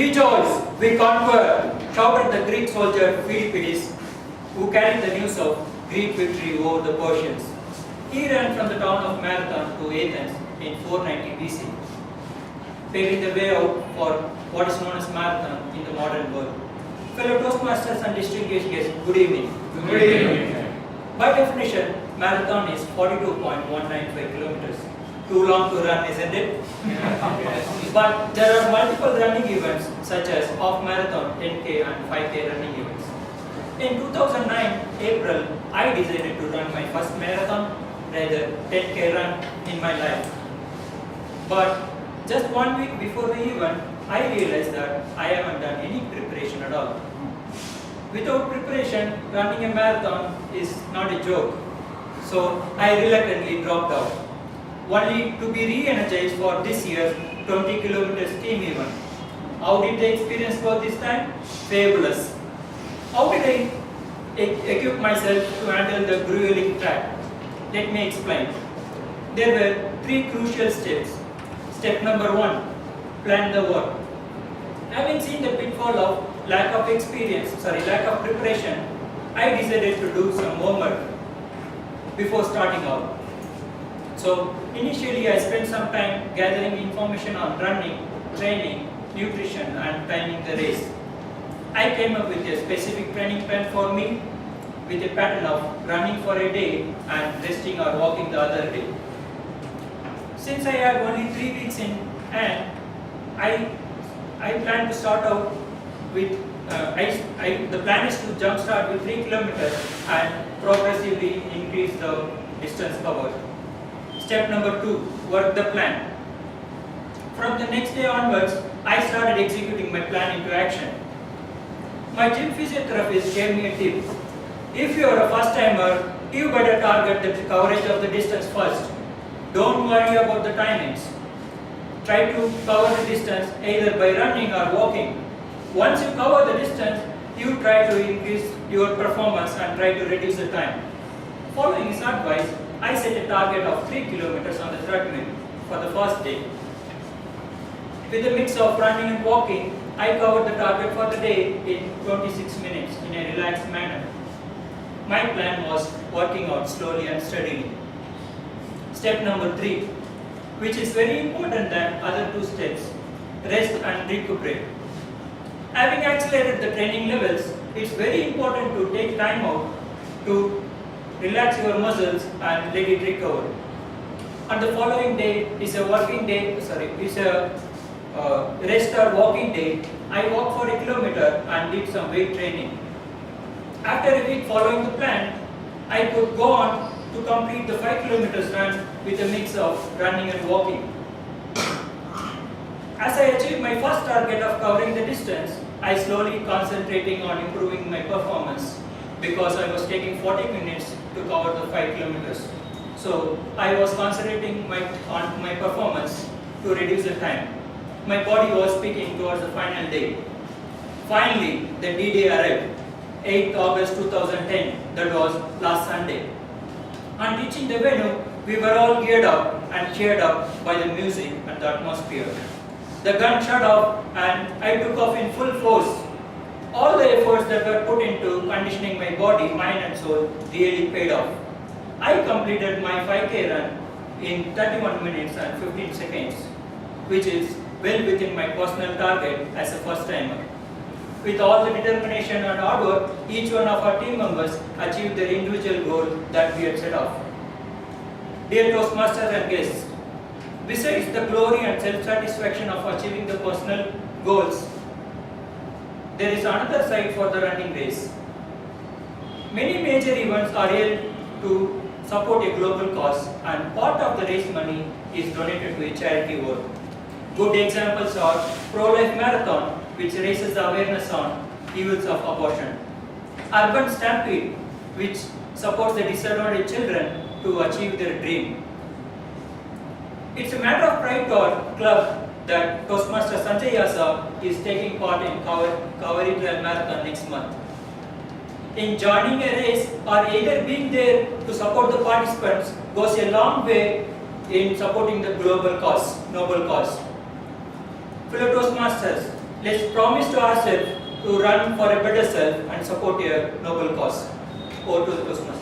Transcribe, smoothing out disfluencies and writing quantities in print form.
Rejoice, we conquer, shouted the Greek soldier Philippides, who carried the news of Greek victory over the Persians. He ran from the town of Marathon to Athens in 490 BC, paving the way out for what is known as Marathon in the modern world. Fellow Toastmasters and distinguished guests, good evening. Good evening. By definition, marathon is 42.195 kilometers. Too long to run, isn't it? But there are multiple running events such as half marathon, 10K and 5K running events. In 2009 April, I decided to run my first marathon, rather 10K run in my life. But just 1 week before the event, I realized that I haven't done any preparation at all. Without preparation, running a marathon is not a joke. So I reluctantly dropped out, only to be re-energized for this year's 20 kilometers team event. How did the experience go this time? Fabulous. How did I equip myself to handle the grueling track? Let me explain. There were 3 crucial steps. Step number 1, plan the work. Having seen the pitfall of lack of preparation, I decided to do some homework before starting out. So initially I spent some time gathering information on running, training, nutrition and timing the race. I came up with a specific training plan for me with a pattern of running for a day and resting or walking the other day. Since I have only 3 weeks in hand, I plan to start out with, the plan is to jump start with 3 kilometers and progressively increase the distance covered. Step number 2, work the plan. From the next day onwards, I started executing my plan into action. My gym physiotherapist gave me a tip. If you are a first timer, you better target the coverage of the distance first. Don't worry about the timings. Try to cover the distance either by running or walking. Once you cover the distance, you try to increase your performance and try to reduce the time. Following his advice, I set a target of 3 kilometers on the treadmill for the first day. With a mix of running and walking, I covered the target for the day in 26 minutes in a relaxed manner. My plan was working out slowly and steadily. Step number 3, which is very important than other 2 steps, rest and recuperate. Having accelerated the training levels, it's very important to take time out to relax your muscles and let it recover. And the following day is a rest or walking day. I walked for 1 kilometer and did some weight training. After a week following the plan, I could go on to complete the 5 kilometers run with a mix of running and walking. As I achieved my first target of covering the distance, I slowly concentrating on improving my performance because I was taking 40 minutes to cover the 5 kilometers. So I was concentrating on my performance to reduce the time. My body was speaking towards the final day. Finally, the D-Day arrived, 8th August 2010, that was last Sunday. On reaching the venue, we were all geared up and cheered up by the music and the atmosphere. The gun shut off and I took off in full force. All the efforts that were put into conditioning my body, mind and soul really paid off. I completed my 5K run in 31 minutes and 15 seconds, which is well within my personal target as a first timer. With all the determination and hard work, each one of our team members achieved their individual goal that we had set off. Dear Toastmasters and guests, besides the glory and self-satisfaction of achieving the personal goals, there is another side for the running race. Many major events are held to support a global cause and part of the race money is donated to a charity work. Good examples are Pro-Life Marathon, which raises the awareness on evils of abortion. Urban Stampede, which supports the disadvantaged children to achieve their dream. It's a matter of pride to our club that Toastmaster Sanjay Yasa is taking part in Kaveri Trail Marathon next month. In joining a race or either being there to support the participants goes a long way in supporting the global cause, noble cause. Fellow Toastmasters, let's promise to ourselves to run for a better self and support your noble cause. Over to the Toastmasters.